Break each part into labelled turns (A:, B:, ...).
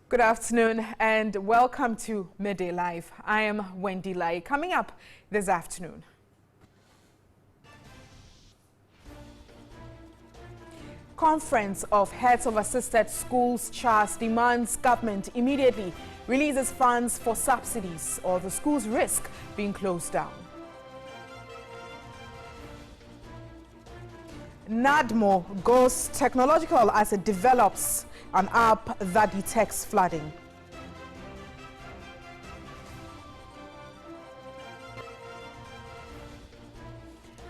A: Good afternoon and welcome to Midday Live. I am Wendy Lai. Coming up this afternoon. Conference of Heads of Assisted Schools CHAS demands government immediately releases funds for subsidies or the schools risk being closed down. NADMO goes technological as it develops an app that detects flooding.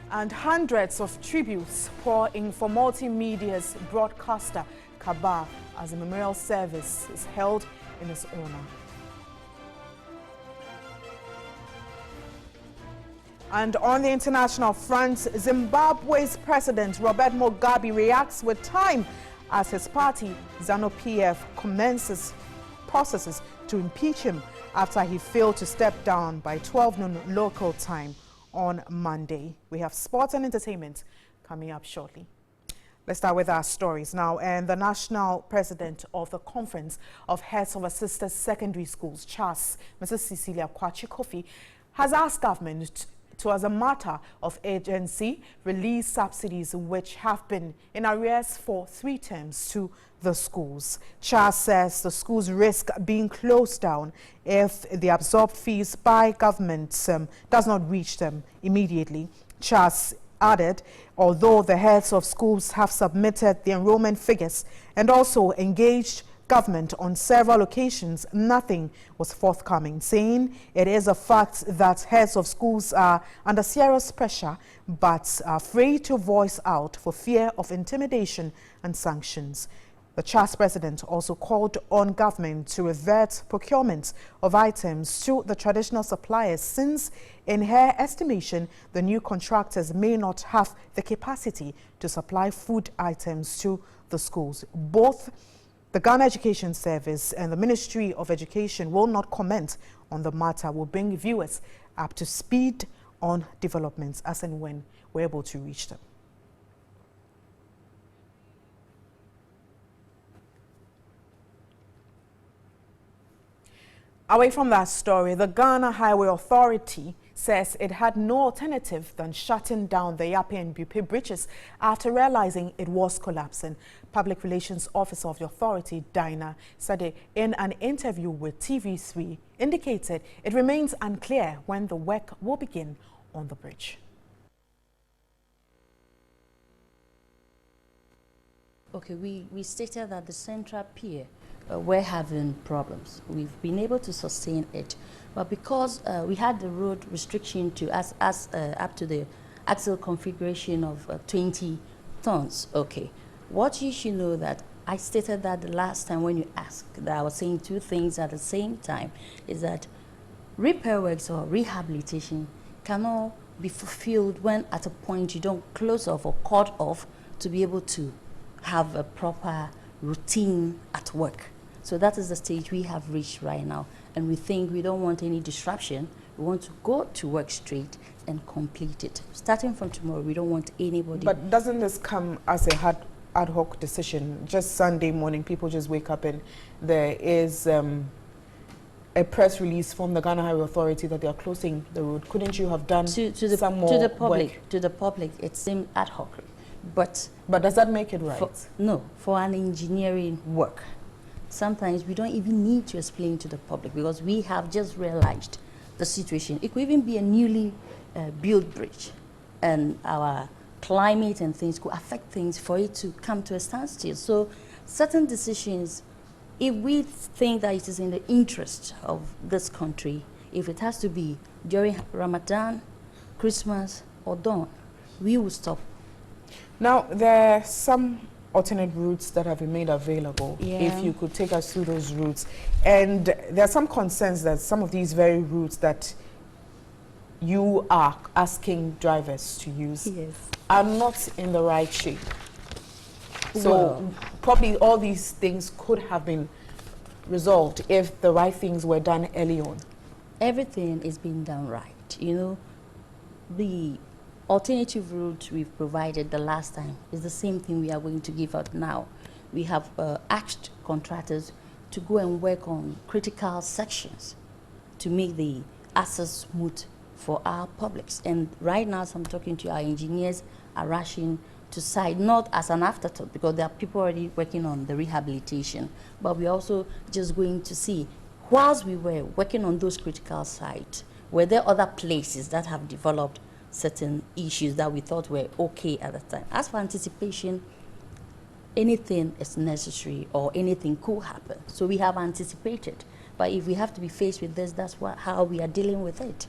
A: And hundreds of tributes pour in for multimedia's broadcaster Kaba as a memorial service is held in his honor. And on the international front, Zimbabwe's President Robert Mugabe reacts with time as his party, ZANU-PF, commences processes to impeach him after he failed to step down by 12 noon local time on Monday. We have sports and entertainment coming up shortly. Let's start with our stories now. And the national president of the Conference of Heads of Assisted Secondary Schools, CHAS, Mrs. Cecilia Kwachi-Kofi, has asked government to, as a matter of urgency, release subsidies which have been in arrears for 3 terms to the schools. CHAS says the schools risk being closed down if the absorbed fees by government does not reach them immediately. CHAS added, although the heads of schools have submitted the enrollment figures and also engaged government on several occasions, nothing was forthcoming, saying it is a fact that heads of schools are under serious pressure but are afraid to voice out for fear of intimidation and sanctions. The CHAS president also called on government to revert procurement of items to the traditional suppliers since, in her estimation, the new contractors may not have the capacity to supply food items to the schools. Both the Ghana Education Service and the Ministry of Education will not comment on the matter. We'll bring viewers up to speed on developments as and when we're able to reach them. Away from that story, the Ghana Highway Authority says it had no alternative than shutting down the Yape and Bupe bridges after realizing it was collapsing. Public Relations Officer of the authority, Dinah Sade, in an interview with TV3, indicated it remains unclear when the work will begin on the bridge.
B: Okay, we stated that the central pier we're having problems. We've been able to sustain it, but because we had the road restriction to us up to the axle configuration of 20 tons. Okay, what you should know that I stated that the last time when you asked that I was saying 2 things at the same time is that repair works or rehabilitation cannot be fulfilled when at a point you don't close off or cut off to be able to have a proper routine at work. So that is the stage we have reached right now, and we think we don't want any disruption. We want to go to work straight and complete it. Starting from tomorrow, we don't want anybody.
A: But doesn't this come as a ad hoc decision? Just Sunday morning, people just wake up and there is a press release from the Ghana Highway Authority that they are closing the road. Couldn't you have done some more work?
B: To the public, it seemed ad hoc. But
A: does that make it right?
B: No, for an engineering work. Sometimes we don't even need to explain to the public because we have just realized the situation. It could even be a newly built bridge, and our climate and things could affect things for it to come to a standstill. So certain decisions, if we think that it is in the interest of this country, if it has to be during Ramadan, Christmas, or Dawn, we will stop.
A: Now, there are some alternate routes that have been made available.
B: Yeah.
A: If you could take us through those routes. And there are some concerns that some of these very routes that you are asking drivers to use are not in the right shape. So probably all these things could have been resolved if the right things were done early on.
B: Everything is being done right. You know, the alternative route we've provided the last time is the same thing we are going to give out now. We have asked contractors to go and work on critical sections to make the access smooth for our publics. And right now, as I'm talking to you, our engineers are rushing to site, not as an afterthought, because there are people already working on the rehabilitation, but we're also just going to see, whilst we were working on those critical sites, were there other places that have developed certain issues that we thought were okay at the time? As for anticipation, anything is necessary or anything could happen. So we have anticipated. But if we have to be faced with this, that's how we are dealing with it.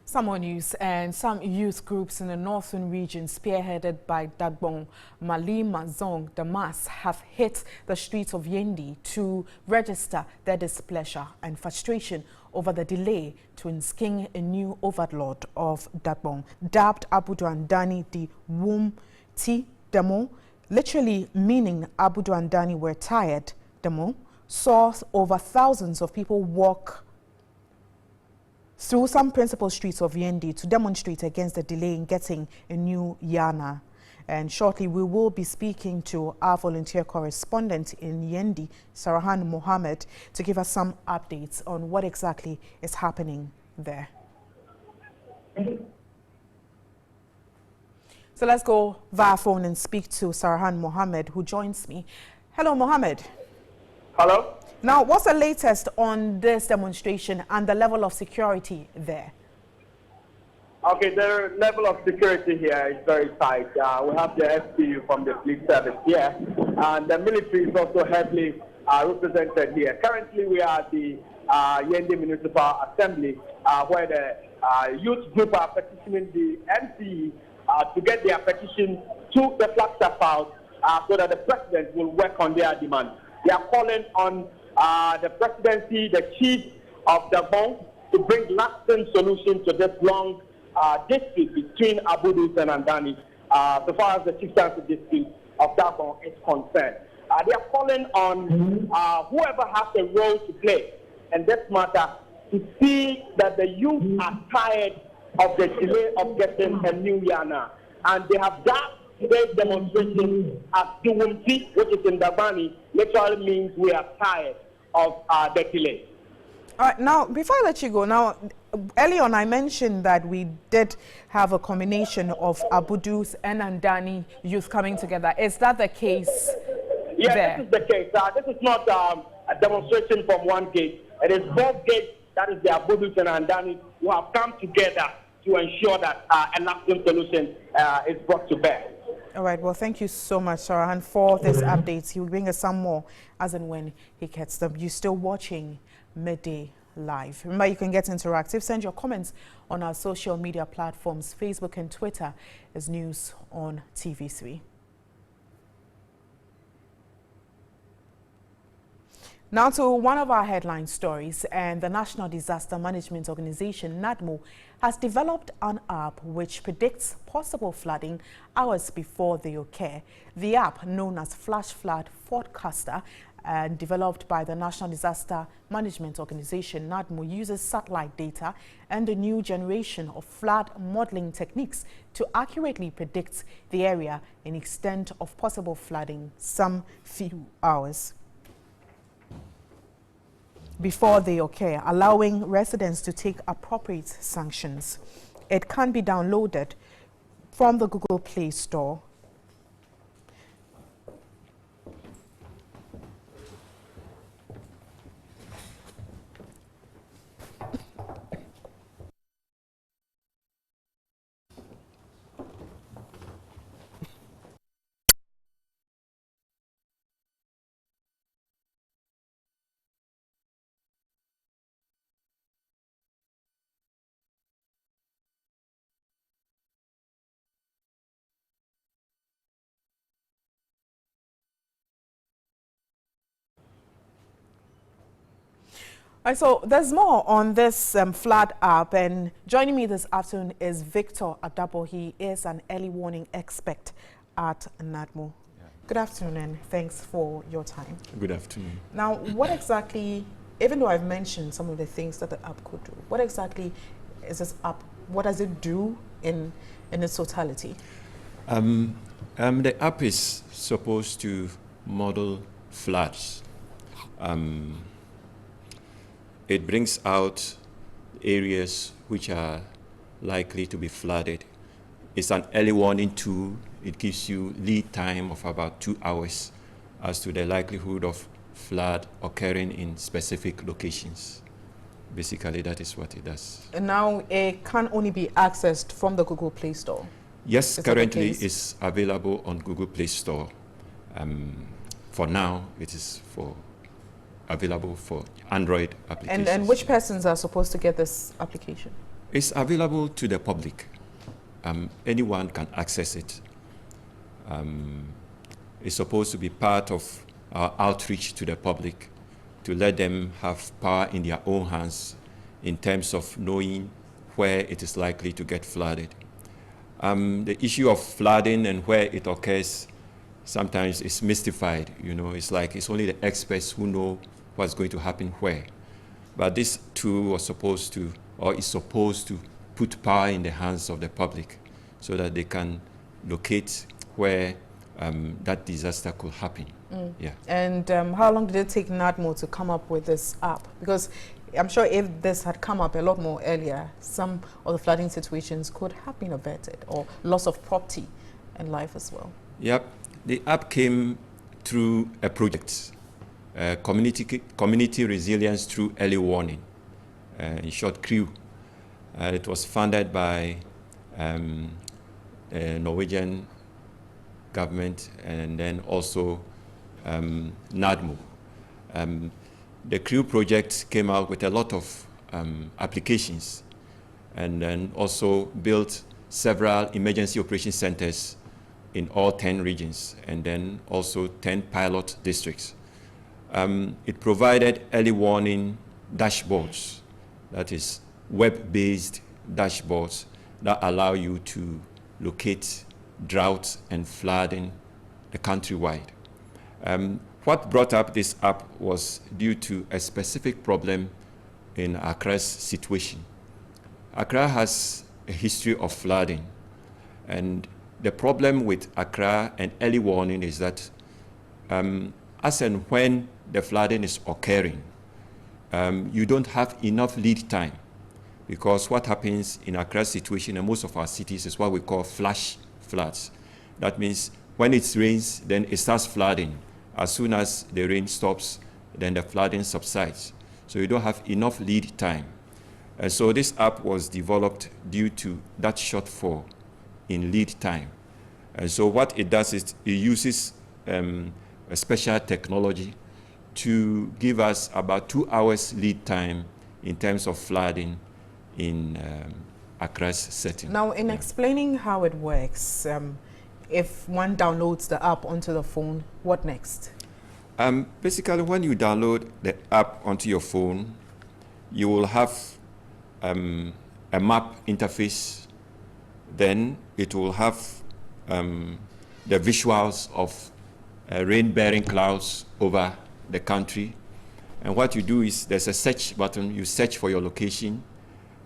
A: Some more news, and some youth groups in the northern region, spearheaded by Dagbon Mali Mazong Damas, have hit the streets of Yendi to register their displeasure and frustration over the delay to insking a new overlord of Dagbon, dubbed Abudu Andani di Wum Ti Demo, literally meaning Abudu Andani were tired. Demo saw over thousands of people walk through some principal streets of Yendi to demonstrate against the delay in getting a new Yana. And shortly we will be speaking to our volunteer correspondent in Yendi, Sarahan Mohammed, to give us some updates on what exactly is happening there. So let's go via phone and speak to Sarahan Mohammed, who joins me. Hello, Mohammed.
C: Hello.
A: Now, what's the latest on this demonstration and the level of security there?
C: Okay, the level of security here is very tight. We have the SPU from the police service here, and the military is also heavily represented here. Currently, we are at the Yendi Municipal Assembly, where the youth group are petitioning the MCE to get their petition to the Flagstaff House so that the president will work on their demand. They are calling on the presidency, the chief of the bank, to bring lasting solution to this long dispute between Abudus and Andani, so far as the chieftaincy dispute of Dabon is concerned. They are calling on whoever has a role to play in this matter to see that the youth are tired of the delay of getting a new Yana. And they have that today's demonstration at Duwumti, which is in Dabani, literally means we are tired of the delay.
A: All right, now, before I let you go, now, early on I mentioned that we did have a combination of Abudus and Andani youth coming together. Is that the case?
C: Yes,
A: there?
C: This is the case. This is not a demonstration from one gate. It is both gates, that is the Abudus and Andani, who have come together to ensure that a lasting solution is brought to bear.
A: All right, well, thank you so much, Sarahan, for this update. He will bring us some more as and when he gets them. You're still watching Midday Live. Remember, you can get interactive. Send your comments on our social media platforms. Facebook and Twitter is News on TV3. Now to one of our headline stories, and the National Disaster Management Organization, NADMO, has developed an app which predicts possible flooding hours before they occur. The app, known as Flash Flood Forecaster, and developed by the National Disaster Management Organization, NADMO, uses satellite data and a new generation of flood modeling techniques to accurately predict the area and extent of possible flooding some few hours before they occur, allowing residents to take appropriate sanctions. It can be downloaded from the Google Play Store. All right, so there's more on this flood app, and joining me this afternoon is Victor Adabo. He is an early warning expert at NADMO. Yeah. Good afternoon, and thanks for your time. Good afternoon. Now, what exactly, even though I've mentioned some of the things that the app could do, what exactly is this app? What does it do in its totality?
D: The app is supposed to model floods. It brings out areas which are likely to be flooded. It's an early warning tool. It gives you lead time of about 2 hours as to the likelihood of flood occurring in specific locations. Basically, that is what it does.
A: And now it can only be accessed from the Google Play Store?
D: Yes,
A: Is
D: currently it's available on Google Play Store. For now, it is available for Android applications.
A: And which persons are supposed to get this application?
D: It's available to the public. Anyone can access it. It's supposed to be part of our outreach to the public to let them have power in their own hands in terms of knowing where it is likely to get flooded. The issue of flooding and where it occurs sometimes is mystified. You know, it's like it's only the experts who know what's going to happen where. But this tool was supposed to, or is supposed to, put power in the hands of the public so that they can locate where that disaster could happen. Yeah.
A: And how long did it take NADMO to come up with this app? Because I'm sure if this had come up a lot more earlier, some of the flooding situations could have been averted, or loss of property and life as well.
D: Yep. The app came through a project, community resilience through early warning, in short, CREW. It was funded by the Norwegian government and then also NADMO. The CREW project came out with a lot of applications and then also built several emergency operation centers in all 10 regions and then also 10 pilot districts. It provided early warning dashboards, that is web-based dashboards that allow you to locate drought and flooding the countrywide. What brought up this app was due to a specific problem in Accra's situation. Accra has a history of flooding, and the problem with Accra and early warning is that as and when the flooding is occurring, you don't have enough lead time, because what happens in Accra's situation and most of our cities is what we call flash floods. That means when it rains, then it starts flooding. As soon as the rain stops, then the flooding subsides. So you don't have enough lead time. And so this app was developed due to that shortfall in lead time. And so what it does is it uses a special technology to give us about 2 hours lead time in terms of flooding in Accra's setting.
A: Now, in explaining how it works, if one downloads the app onto the phone, what next?
D: Basically, when you download the app onto your phone, you will have a map interface. Then it will have the visuals of rain-bearing clouds over the country. And what you do is there's a search button. You search for your location.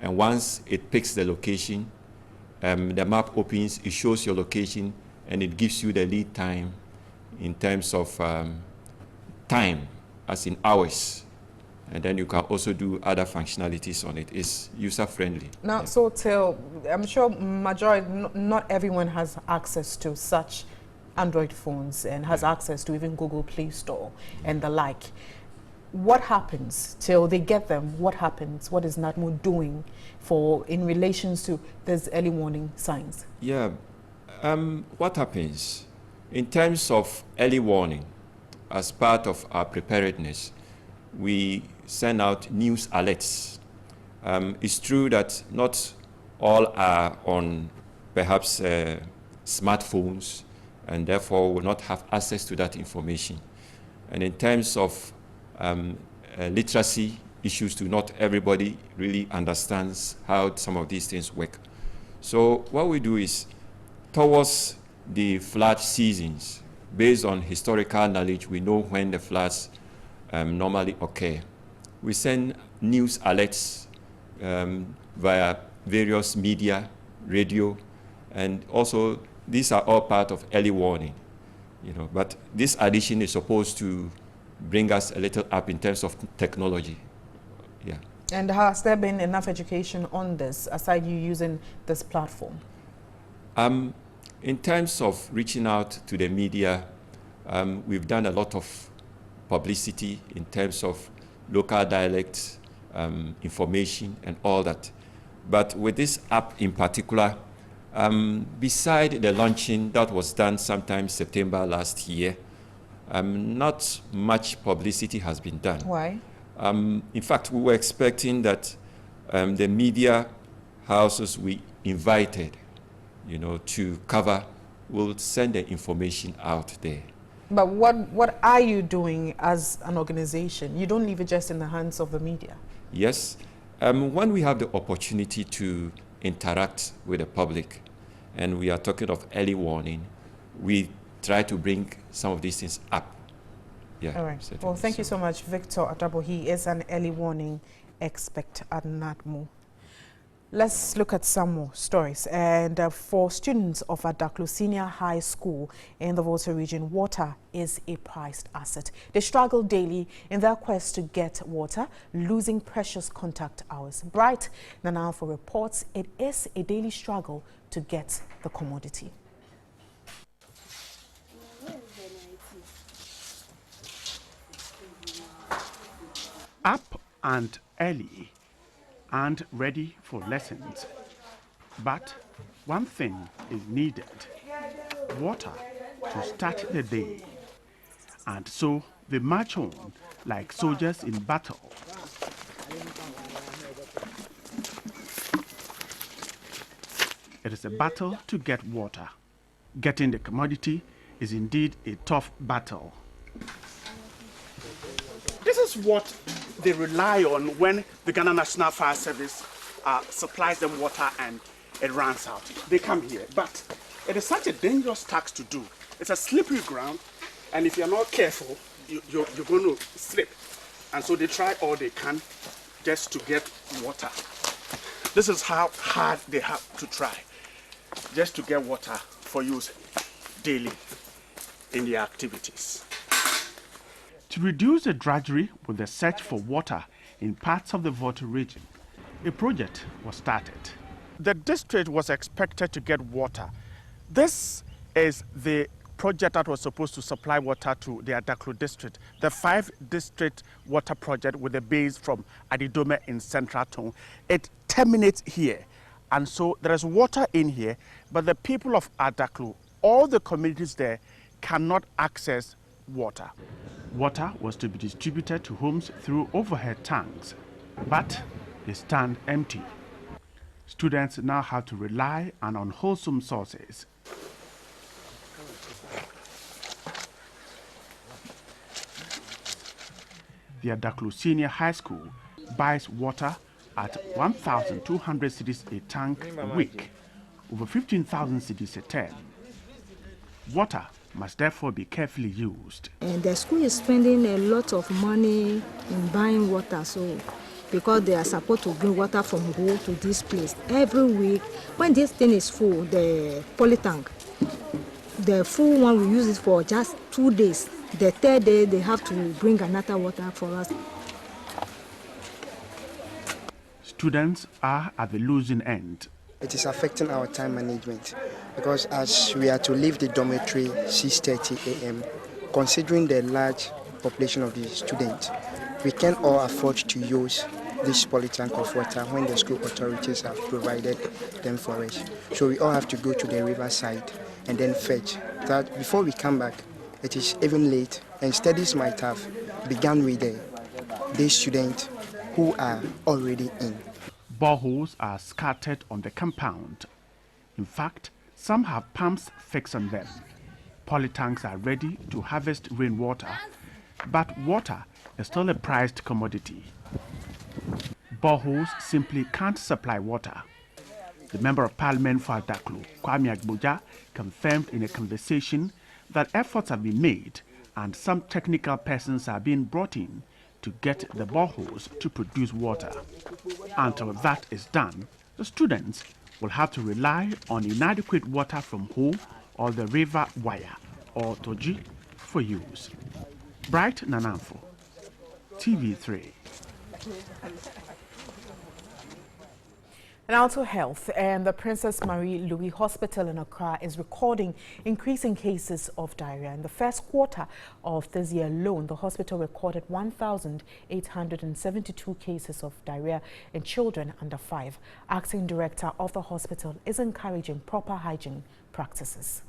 D: And once it picks the location, the map opens, it shows your location, and it gives you the lead time in terms of time, as in hours. And then you can also do other functionalities on it. It's user-friendly.
A: Now,
D: yeah.
A: so Till, I'm sure majority, not everyone has access to such Android phones and has access to even Google Play Store and the like. What happens till they get them? What happens? What is NADMO doing in relation to these early warning signs?
D: Yeah, what happens in terms of early warning? As part of our preparedness, we send out news alerts. It's true that not all are on perhaps smartphones and therefore will not have access to that information. And in terms of literacy issues too, not everybody really understands how some of these things work. So what we do is, towards the flood seasons, based on historical knowledge, we know when the floods normally occur. We send news alerts via various media, radio, and also these are all part of early warning. But this addition is supposed to bring us a little up in terms of technology. Yeah.
A: And has there been enough education on this, aside you using this platform?
D: In terms of reaching out to the media, we've done a lot of publicity in terms of local dialect information and all that. But with this app in particular, beside the launching that was done sometime September last year, not much publicity has been done.
A: Why?
D: In fact, we were expecting that the media houses we invited, to cover will send the information out there.
A: But what are you doing as an organization? You don't leave it just in the hands of the media.
D: Yes. When we have the opportunity to interact with the public, and we are talking of early warning, we try to bring some of these things up. Yeah.
A: All right. Well, thank you so much, Victor Atabo. He is an early warning expert at NADMO. Let's look at some more stories. And for students of Adaklu Senior High School in the Volta region, water is a prized asset. They struggle daily in their quest to get water, losing precious contact hours. Bright Nanalfo reports it is a daily struggle to get the commodity.
E: Up and early and ready for lessons. But one thing is needed: water to start the day. And so they march on like soldiers in battle. It is a battle to get water. Getting the commodity is indeed a tough battle. This is what they rely on when the Ghana National Fire Service supplies them water and it runs out. They come here, but it is such a dangerous task to do. It's a slippery ground, and if you're not careful, you're going to slip. And so they try all they can just to get water. This is how hard they have to try, just to get water for use daily in their activities. To reduce the drudgery with the search for water in parts of the Volta region, a project was started. The district was expected to get water. This is the project that was supposed to supply water to the Adaklu district, the 5-district water project with a base from Adidome in Central Town. It terminates here, and so there is water in here, but the people of Adaklu, all the communities there, cannot access water. Water was to be distributed to homes through overhead tanks, but they stand empty. Students now have to rely on unwholesome sources. The Adaklu Senior High School buys water at 1,200 cedis a tank a week, over 15,000 cedis a term. Water must therefore be carefully used.
F: And the school is spending a lot of money in buying water, so because they are supposed to bring water from home to this place every week. When this thing is full, the poly tank, the full one we use it for just 2 days. The 3rd day they have to bring another water for us.
E: Students are at the losing end.
G: It is affecting our time management because as we are to leave the dormitory 6:30 a.m., considering the large population of the students, we can all afford to use this poly tank of water when the school authorities have provided them for us. So we all have to go to the riverside and then fetch. That before we come back, it is even late, and studies might have begun with these students who are already in.
E: Boreholes are scattered on the compound. In fact, some have pumps fixed on them. Polytanks are ready to harvest rainwater, but water is still a prized commodity. Boreholes simply can't supply water. The Member of Parliament for Adaklu, Kwame Agboja, confirmed in a conversation that efforts have been made and some technical persons are being brought in to get the boreholes to produce water. Until that is done, the students will have to rely on inadequate water from Ho or the river Wire or Toji for use. Bright Nanamfo, TV3.
A: And also health, and the Princess Marie Louise Hospital in Accra is recording increasing cases of diarrhea. In the first quarter of this year alone, the hospital recorded 1,872 cases of diarrhea in children under 5. Acting director of the hospital is encouraging proper hygiene practices.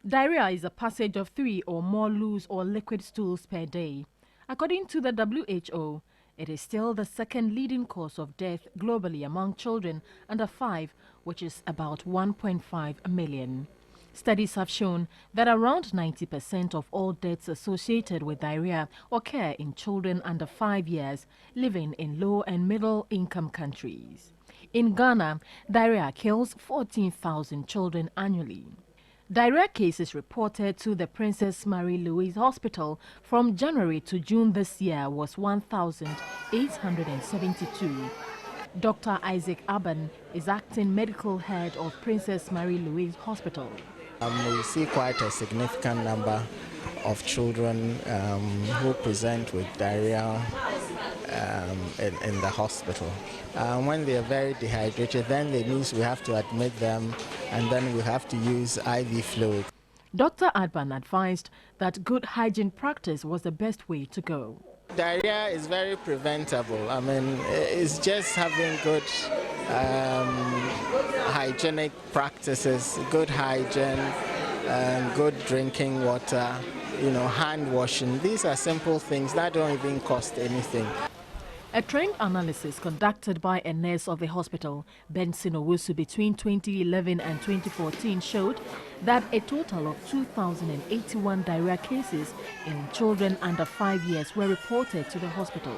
H: Diarrhea is a passage of 3 or more loose or liquid stools per day. According to the WHO, it is still the second leading cause of death globally among children under 5, which is about 1.5 million. Studies have shown that around 90% of all deaths associated with diarrhea occur in children under 5 years living in low and middle income countries. In Ghana, diarrhea kills 14,000 children annually. Diarrhea cases reported to the Princess Marie Louise Hospital from January to June this year was 1,872. Dr. Isaac Aban is acting medical head of Princess Marie Louise Hospital.
I: We see quite a significant number of children who present with diarrhea in the hospital. When they are very dehydrated, then it means we have to admit them, and then we have to use IV fluid.
H: Dr. Adban advised that good hygiene practice was the best way to go.
I: Diarrhea is very preventable. I mean, it's just having good hygienic practices, good hygiene, good drinking water, hand washing. These are simple things that don't even cost anything.
H: A trained analysis conducted by a nurse of the hospital, Benson Owusu, between 2011 and 2014 showed that a total of 2,081 diarrhea cases in children under 5 years were reported to the hospital.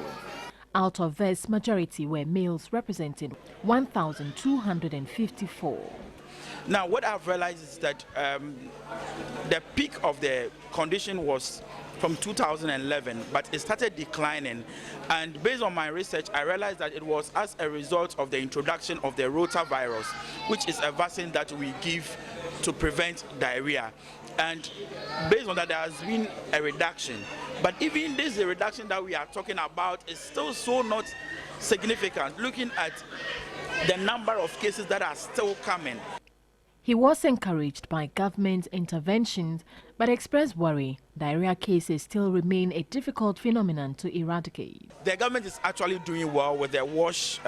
H: Out of this, majority were males, representing 1,254.
J: Now, what I've realized is that the peak of the condition was from 2011, but it started declining. And based on my research, I realized that it was as a result of the introduction of the rotavirus, which is a vaccine that we give to prevent diarrhea. And based on that, there has been a reduction. But even this reduction that we are talking about is still so not significant, looking at the number of cases that are still coming.
H: He was encouraged by government interventions, but expressed worry diarrhea cases still remain a difficult phenomenon to eradicate.
J: The government is actually doing well with the WASH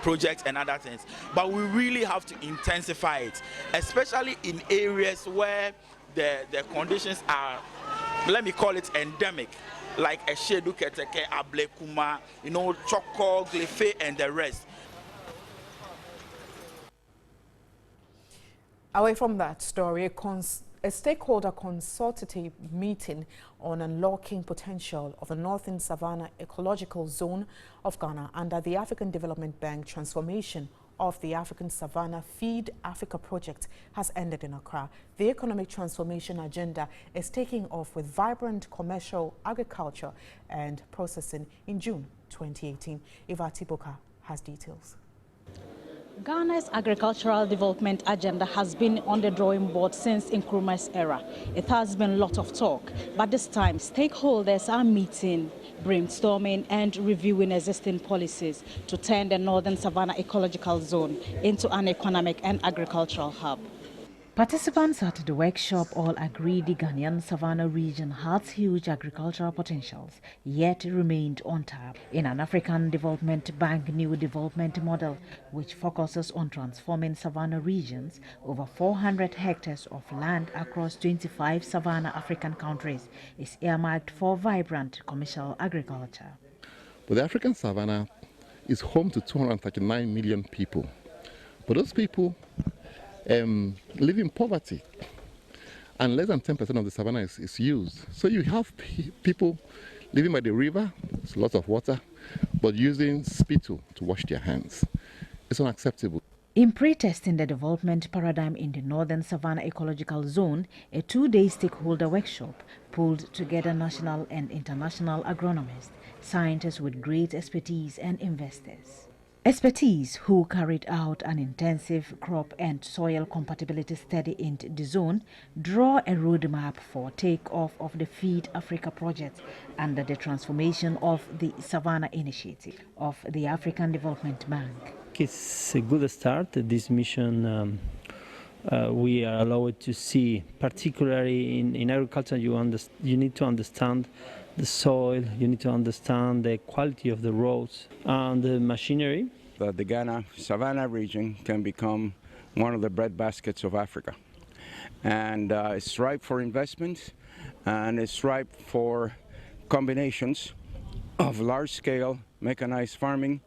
J: project and other things, but we really have to intensify it, especially in areas where the conditions are, let me call it endemic, like Eshedu Keteke, Ablekuma, Choko, Glefe, and the rest.
A: Away from that story, a stakeholder consultative meeting on unlocking potential of the Northern Savannah Ecological Zone of Ghana under the African Development Bank transformation of the African Savannah Feed Africa project has ended in Accra. The economic transformation agenda is taking off with vibrant commercial agriculture and processing in June 2018. Eva Tiboka has details.
K: Ghana's agricultural development agenda has been on the drawing board since Nkrumah's era. It has been a lot of talk, but this time stakeholders are meeting, brainstorming and reviewing existing policies to turn the Northern Savannah Ecological Zone into an economic and agricultural hub.
L: Participants at the workshop all agreed the Ghanaian Savannah region has huge agricultural potentials, yet remained untapped. In an African Development Bank new development model, which focuses on transforming Savannah regions, over 400 hectares of land across 25 Savannah African countries is earmarked for vibrant commercial agriculture.
M: But the African Savannah is home to 239 million people. But those people live in poverty, and less than 10% of the savannah is used. So you have people living by the river, there's lots of water, but using spittle to wash their hands. It's unacceptable.
L: In pre-testing the development paradigm in the Northern Savannah Ecological Zone, a two-day stakeholder workshop pulled together national and international agronomists, scientists with great expertise and investors. Expertise who carried out an intensive crop and soil compatibility study in the zone draw a roadmap for takeoff of the Feed Africa project under the transformation of the Savannah Initiative of the African Development Bank.
N: It's a good start. This mission we are allowed to see, particularly in agriculture, you need to understand the soil, you need to understand the quality of the roads and the machinery.
O: The Ghana Savannah region can become one of the breadbaskets of Africa. And it's ripe for investment, and it's ripe for combinations of large-scale mechanized farming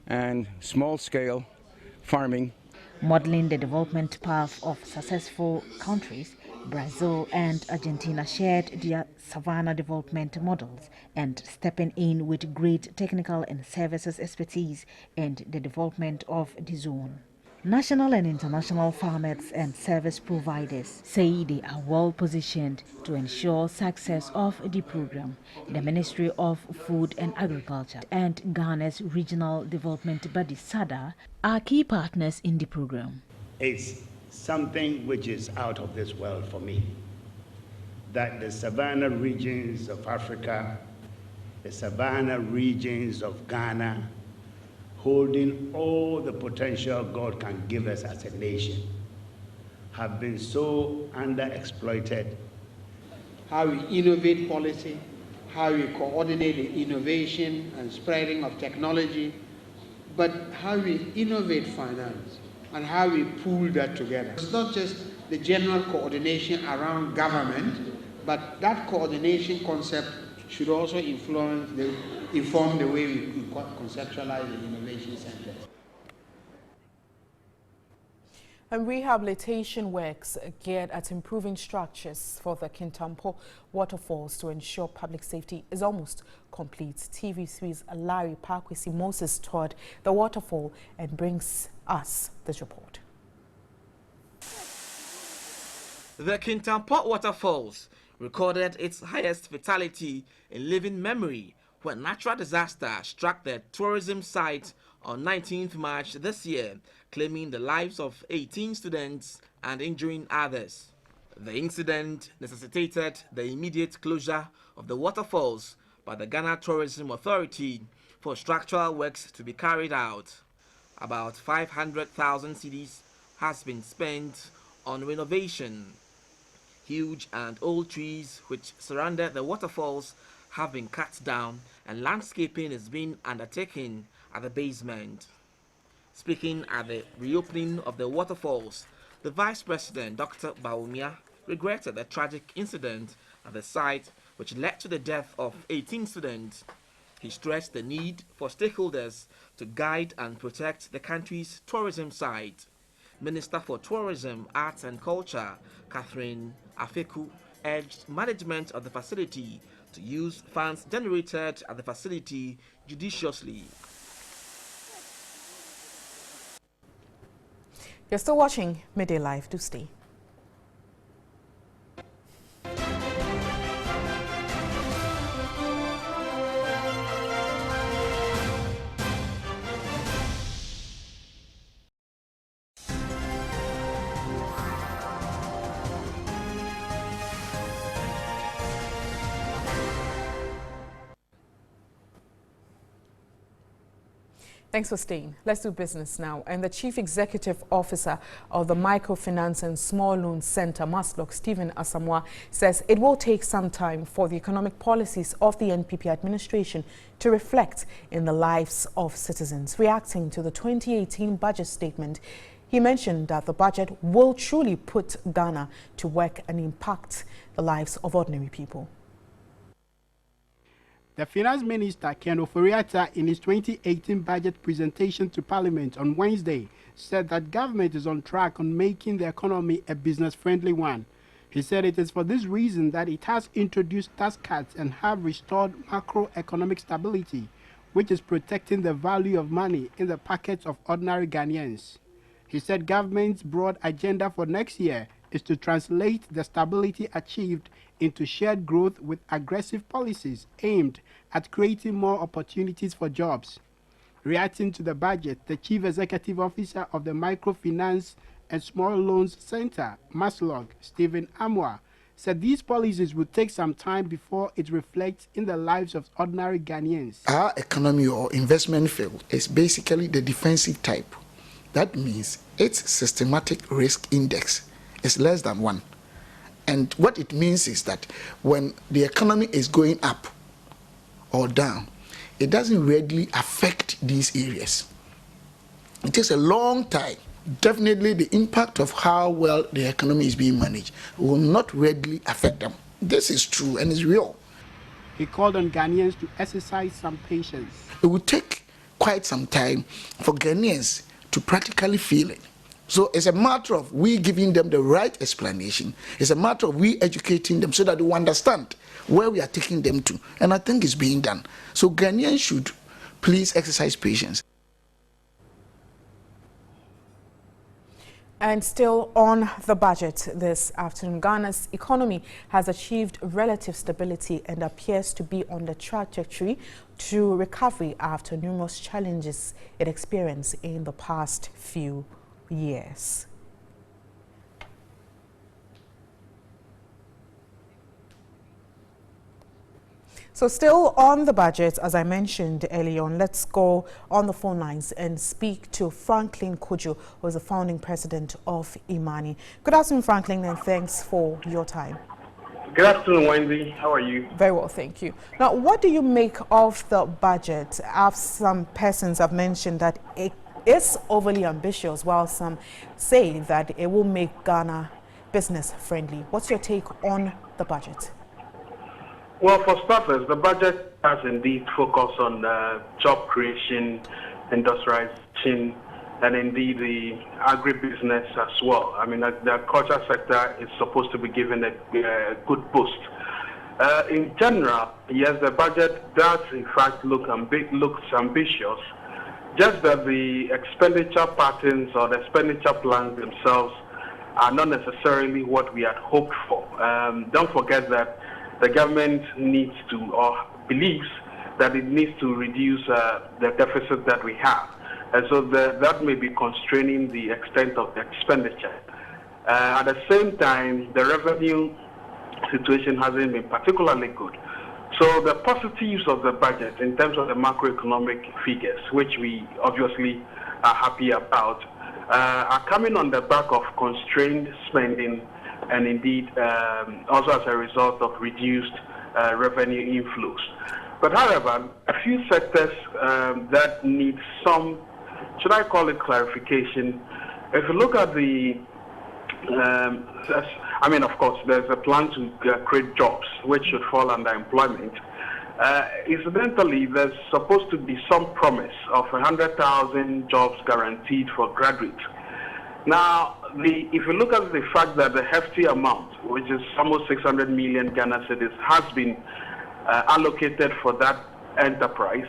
O: and small-scale farming.
L: Modeling the development path of successful countries, Brazil and Argentina shared their Savannah development models and stepping in with great technical and services expertise in the development of the zone. National and international farmers and service providers say they are well positioned to ensure success of the program. The Ministry of Food and Agriculture and Ghana's Regional Development Body SADA are key partners in the program.
P: It's something which is out of this world for me, that the Savannah regions of Africa, the Savannah regions of Ghana, holding all the potential God can give us as a nation, have been so underexploited.
Q: How we innovate policy, how we coordinate the innovation and spreading of technology, but how we innovate finance and how we pool that together. It's not just the general coordination around government, but that coordination concept should also inform the way we conceptualize the innovation center.
A: And rehabilitation works geared at improving structures for the Kintampo waterfalls to ensure public safety is almost complete. TV3's Larry Parkwesi Moses toured the waterfall and brings us this report.
R: The Kintampo waterfalls recorded its highest fatality in living memory when natural disaster struck the tourism site on 19th March this year, claiming the lives of 18 students and injuring others. The incident necessitated the immediate closure of the waterfalls by the Ghana Tourism Authority for structural works to be carried out. About 500,000 cedis has been spent on renovation. Huge and old trees which surrounded the waterfalls have been cut down and landscaping is being undertaken at the basement. Speaking at the reopening of the waterfalls, the Vice President, Dr. Baumia, regretted the tragic incident at the site which led to the death of 18 students. He stressed the need for stakeholders to guide and protect the country's tourism site. Minister for Tourism, Arts and Culture, Catherine Afeku, urged management of the facility to use funds generated at the facility judiciously.
A: You're still watching Midday Live. Do stay. Thanks for staying. Let's do business now. And the Chief Executive Officer of the Microfinance and Small Loan Center, MASLOC, Stephen Asamoah, says it will take some time for the economic policies of the NPP administration to reflect in the lives of citizens. Reacting to the 2018 budget statement, he mentioned that the budget will truly put Ghana to work and impact the lives of ordinary people.
Q: The Finance Minister, Ken Ofori-Atta, in his 2018 budget presentation to Parliament on Wednesday, said that government is on track on making the economy a business-friendly one. He said it is for this reason that it has introduced tax cuts and have restored macroeconomic stability, which is protecting the value of money in the pockets of ordinary Ghanaians. He said government's broad agenda for next year is to translate the stability achieved into shared growth with aggressive policies aimed at creating more opportunities for jobs. Reacting to the budget, the Chief Executive Officer of the Microfinance and Small Loans Center, MASLOG, Stephen Amwa, said these policies would take some time before it reflects in the lives of ordinary Ghanaians.
S: Our economy or investment field is basically the defensive type. That means its systematic risk index is less than 1. And what it means is that when the economy is going up or down, it doesn't readily affect these areas. It takes a long time. Definitely the impact of how well the economy is being managed will not readily affect them. This is true and is real.
Q: He called on Ghanaians to exercise some patience.
S: It will take quite some time for Ghanaians to practically feel it. So it's a matter of we giving them the right explanation. It's a matter of we educating them so that they will understand where we are taking them to. And I think it's being done. So Ghanaians should please exercise patience.
A: And still on the budget this afternoon, Ghana's economy has achieved relative stability and appears to be on the trajectory to recovery after numerous challenges it experienced in the past few years. So still on the budget, as I mentioned earlier on, let's go on the phone lines and speak to Franklin Kojo, who is the founding president of Imani. Good afternoon, Franklin, and thanks for your time.
T: Good afternoon, Wendy. How are you?
A: Very well, thank you. Now, what do you make of the budget? Some persons have mentioned that it is overly ambitious, while some say that it will make Ghana business friendly. What's your take on the budget?
T: Well, for starters, the budget has indeed focused on job creation, industrialization, and indeed the agribusiness as well. I mean, the culture sector is supposed to be given a good boost. In general, yes, the budget does in fact looks ambitious, just that the expenditure patterns or the expenditure plans themselves are not necessarily what we had hoped for. Don't forget that the government needs to, or believes that it needs to reduce the deficit that we have. And so that may be constraining the extent of the expenditure. At the same time, the revenue situation hasn't been particularly good. So the positives of the budget in terms of the macroeconomic figures, which we obviously are happy about, are coming on the back of constrained spending and indeed also as a result of reduced revenue inflows. But however, a few sectors that need some, should I call it clarification? If you look at the, I mean, of course, there's a plan to create jobs, which should fall under employment. Incidentally, there's supposed to be some promise of 100,000 jobs guaranteed for graduates. Now, if you look at the fact that the hefty amount, which is almost 600 million Ghana cedis, has been allocated for that enterprise,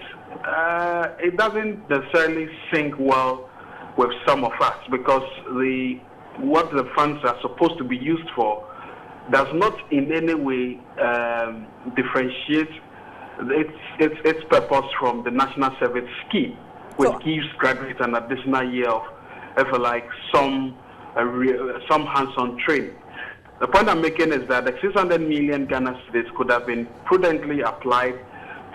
T: it doesn't necessarily sync well with some of us, because what the funds are supposed to be used for does not in any way differentiate its purpose from the National Service Scheme, which gives graduates an additional year of, if you like, some hands-on training. The point I'm making is that the 600 million Ghana cedis could have been prudently applied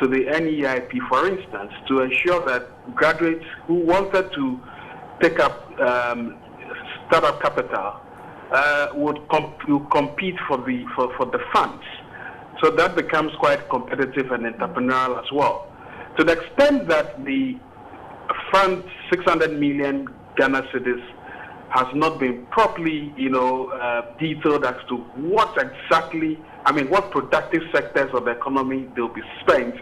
T: to the NEIP, for instance, to ensure that graduates who wanted to take up startup capital would compete for the funds. So that becomes quite competitive and entrepreneurial as well. To the extent that the fund 600 million Ghana cedis has not been properly, detailed as to what exactly, what productive sectors of the economy they'll be spent,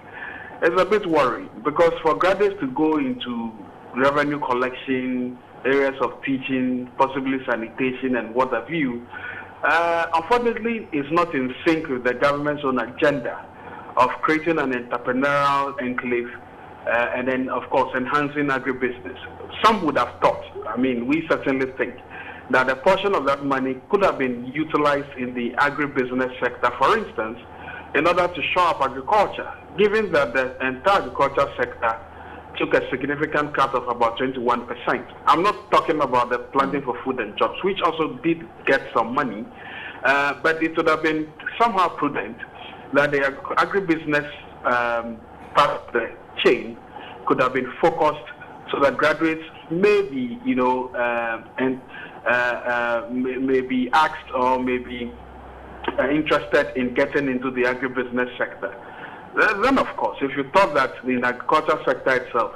T: is a bit worrying, because for graduates to go into revenue collection, areas of teaching, possibly sanitation and what have you, unfortunately is not in sync with the government's own agenda of creating an entrepreneurial enclave and then, of course, enhancing agribusiness. Some would have thought, we certainly think, that a portion of that money could have been utilized in the agribusiness sector, for instance, in order to shore up agriculture, given that the entire agriculture sector took a significant cut of about 21%. I'm not talking about the planting for food and jobs, which also did get some money, but it would have been somehow prudent that the agribusiness part of the chain could have been focused so that graduates may be, may be asked or may be interested in getting into the agribusiness sector. Then, of course, if you thought that in the agriculture sector itself,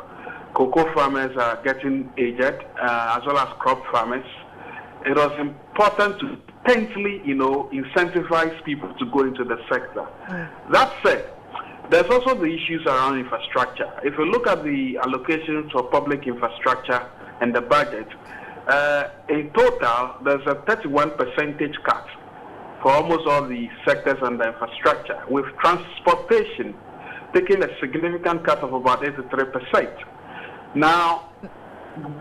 T: cocoa farmers are getting aged, as well as crop farmers, it was important to intensely, incentivize people to go into the sector. That said, there's also the issues around infrastructure. If you look at the allocations for public infrastructure and the budget, in total, there's a 31% cut for almost all the sectors under infrastructure, with transportation taking a significant cut of about 83%. Now,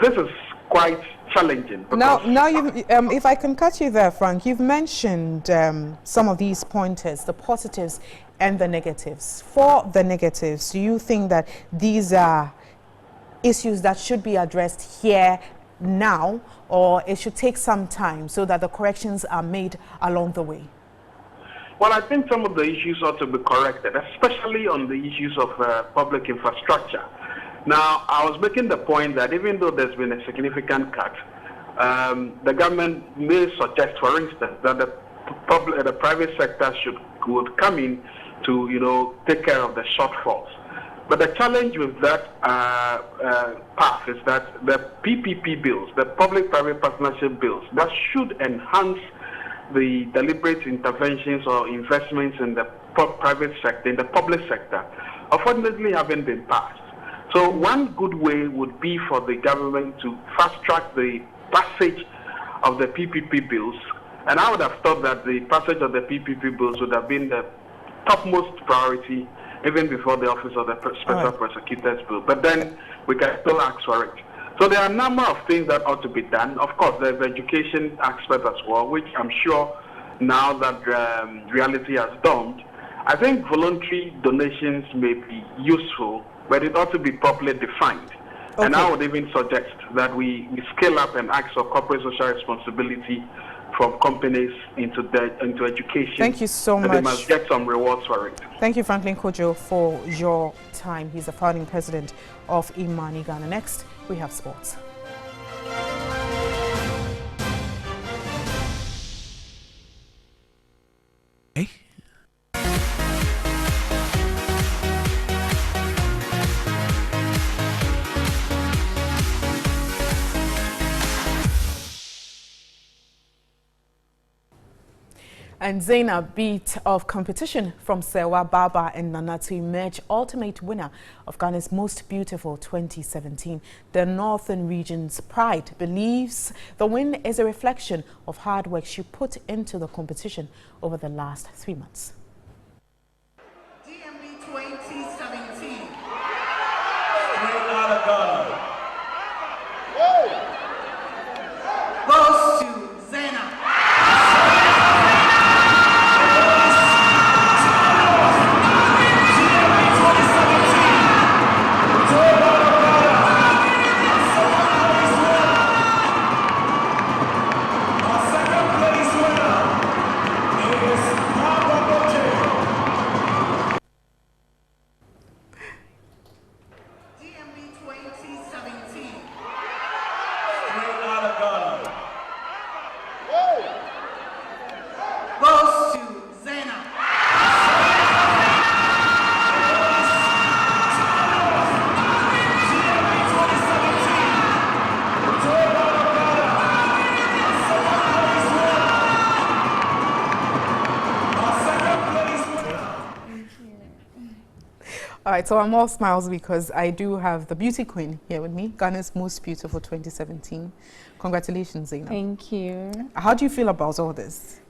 T: this is quite challenging.
A: Now, if I can cut you there, Frank, you've mentioned some of these pointers, the positives and the negatives. For the negatives, do you think that these are issues that should be addressed here now, or it should take some time so that the corrections are made along the way?
T: Well, I think some of the issues ought to be corrected, especially on the issues of public infrastructure. Now, I was making the point that even though there's been a significant cut, the government may suggest, for instance, that the private sector would come in to, take care of the shortfalls. But the challenge with that path is that the PPP bills, the public-private partnership bills, that should enhance the deliberate interventions or investments in the private sector, in the public sector, unfortunately haven't been passed. So one good way would be for the government to fast-track the passage of the PPP bills, and I would have thought that the passage of the PPP bills would have been the topmost priority even before the office of the Special Prosecutor's Bill. But then we can still ask for it. So there are a number of things that ought to be done. Of course, there's the education aspect as well, which I'm sure now that reality has dawned, I think voluntary donations may be useful, but it ought to be properly defined. Okay. And I would even suggest that we scale up and ask for corporate social responsibility from companies into education.
A: Thank you so much.
T: They must get some rewards for it.
A: Thank you, Franklin Kojo, for your time. He's the founding president of Imani Ghana. Next, we have sports.
U: Hey.
A: And Zainab beat of competition from Sewa Baba and Nana to emerge ultimate winner of Ghana's Most Beautiful 2017. The Northern Region's pride believes the win is a reflection of hard work she put into the competition over the last 3 months.
V: DMB 2017. Straight out of Ghana. Goes to Zainab.
A: All right, so I'm all smiles because I do have the beauty queen here with me, Ghana's Most Beautiful 2017. Congratulations, Zainab.
W: Thank you.
A: How do you feel about all this?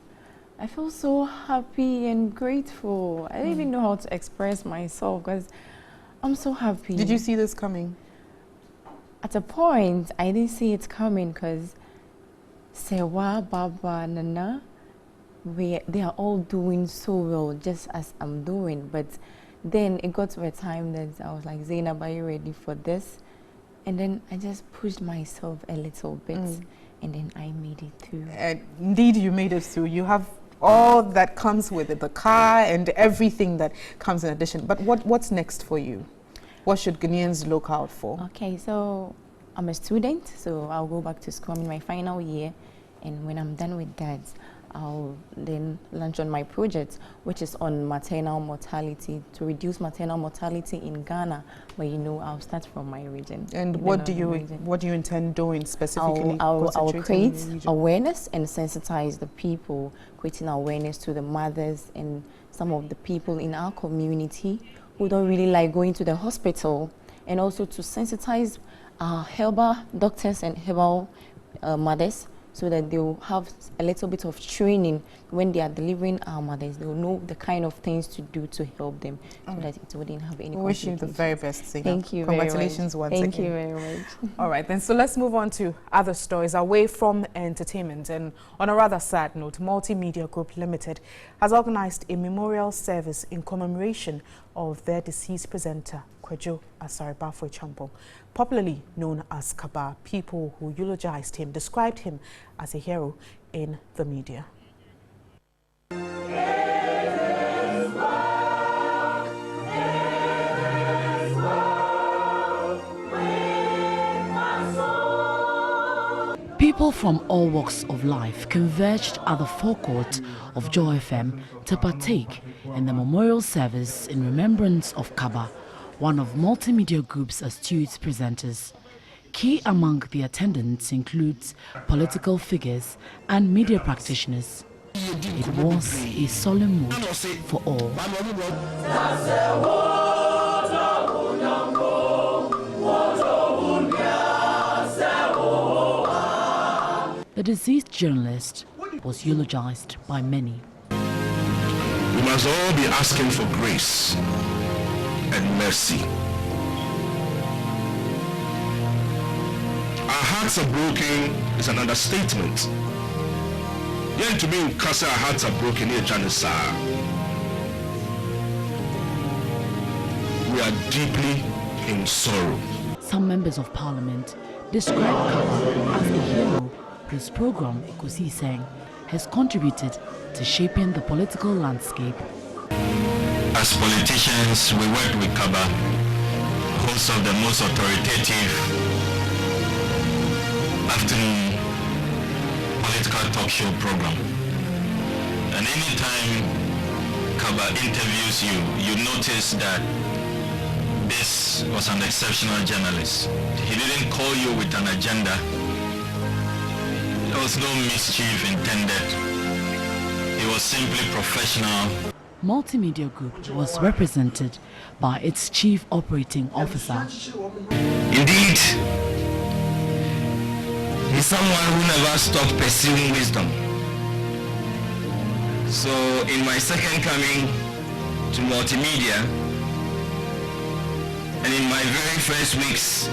W: I feel so happy and grateful. I don't even know how to express myself because I'm so happy.
A: Did you see this coming?
W: At a point, I didn't see it coming because Sewa, Baba, Nana, they are all doing so well, just as I'm doing. But Then it got to a time that I was like, Zainab, are you ready for this? And then I just pushed myself a little bit, and then I made it through.
A: Indeed, you made it through. You have all that comes with it, the car and everything that comes in addition. But what's next for you? What should Ghanaians look out for?
W: Okay, so I'm a student, so I'll go back to school. I'm in my final year, and when I'm done with that, I'll then launch on my project, which is on maternal mortality, to reduce maternal mortality in Ghana. But you know, I'll start from my region.
A: And what do you intend doing specifically?
W: I'll create awareness and sensitize the people, creating awareness to the mothers and some of the people in our community who don't really like going to the hospital, and also to sensitize herbal doctors and herbal mothers, so that they will have a little bit of training when they are delivering our mothers. They will know the kind of things to do to help them, so that it wouldn't have any
A: Wish you the very best, Zainab.
W: Thank you
A: Congratulations
W: very much.
A: once again.
W: Thank you very much.
A: All right, then, so let's move on to other stories away from entertainment. And on a rather sad note, Multimedia Group Limited has organized a memorial service in commemoration of their deceased presenter, Kwadwo Asare-Bafo-Champong, popularly known as Kaba. People who eulogized him described him as a hero in the media.
B: People from all walks of life converged at the forecourt of Joy FM to partake in the memorial service in remembrance of Kaba, one of Multimedia Group's astute presenters. Key among the attendants includes political figures and media practitioners. It was a solemn mood for all. The deceased journalist was eulogized by many.
C: We must all be asking for grace and mercy. Our hearts are broken is an understatement. Yet to me, because our hearts are broken, we are deeply in sorrow.
B: Some members of parliament described Kaba as a hero whose program, Ikosi sang, has contributed to shaping the political landscape.
U: As politicians, we worked with Kaba, host of the most authoritative afternoon political talk show program. And anytime Kaba interviews you, you notice that this was an exceptional journalist. He didn't call you with an agenda. There was no mischief intended. He was simply professional.
B: Multimedia Group was represented by its Chief Operating Officer.
U: Indeed, he's someone who never stopped pursuing wisdom. So in my second coming to Multimedia, and in my very first weeks,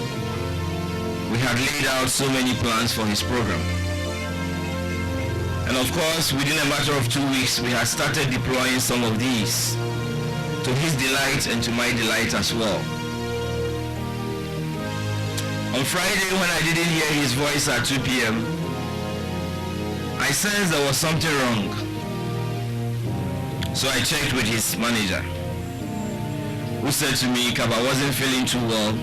U: we had laid out so many plans for his program. And of course, within a matter of 2 weeks, we had started deploying some of these, to his delight and to my delight as well. On Friday, when I didn't hear his voice at 2 p.m., I sensed there was something wrong. So I checked with his manager, who said to me Kaba wasn't feeling too well,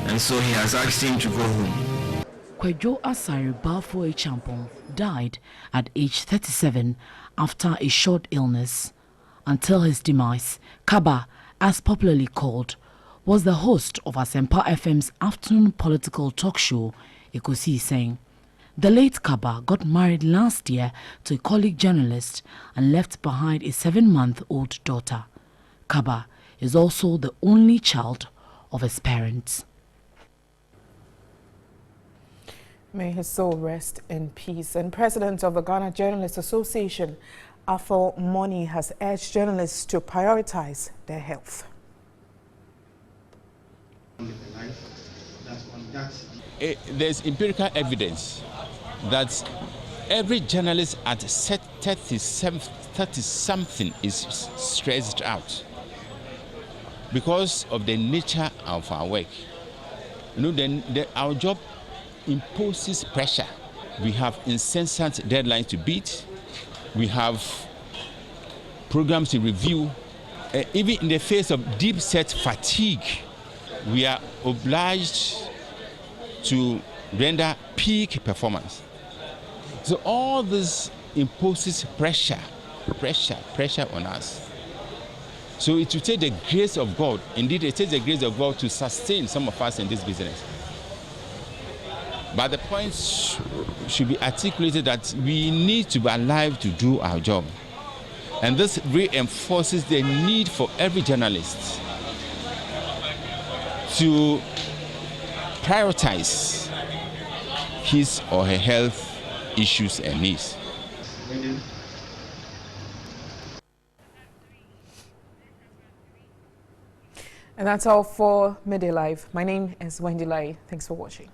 U: and so he has asked him to go home.
B: Kwadwo Asare-Bafo-Champong died at age 37 after a short illness. Until his demise, Kaba, as popularly called, was the host of Asempa FM's afternoon political talk show, Ikosi Sang. The late Kaba got married last year to a colleague journalist and left behind a 7-month-old daughter. Kaba is also the only child of his parents.
A: May his soul rest in peace. And President of the Ghana Journalists Association, Afol Moni, has urged journalists to prioritize their health.
X: There's empirical evidence that every journalist at 30-something is stressed out. because of the nature of our work. You know, our job imposes pressure. We have incessant deadlines to beat. We have programs to review. Even in the face of deep-set fatigue, we are obliged to render peak performance. So all this imposes pressure on us. So it will take the grace of God, indeed it takes the grace of God to sustain some of us in this business. But the point should be articulated that we need to be alive to do our job. And this reinforces the need for every journalist to prioritize his or her health issues and needs.
A: And that's all for Midday Live. My name is Wendy Lai. Thanks for watching.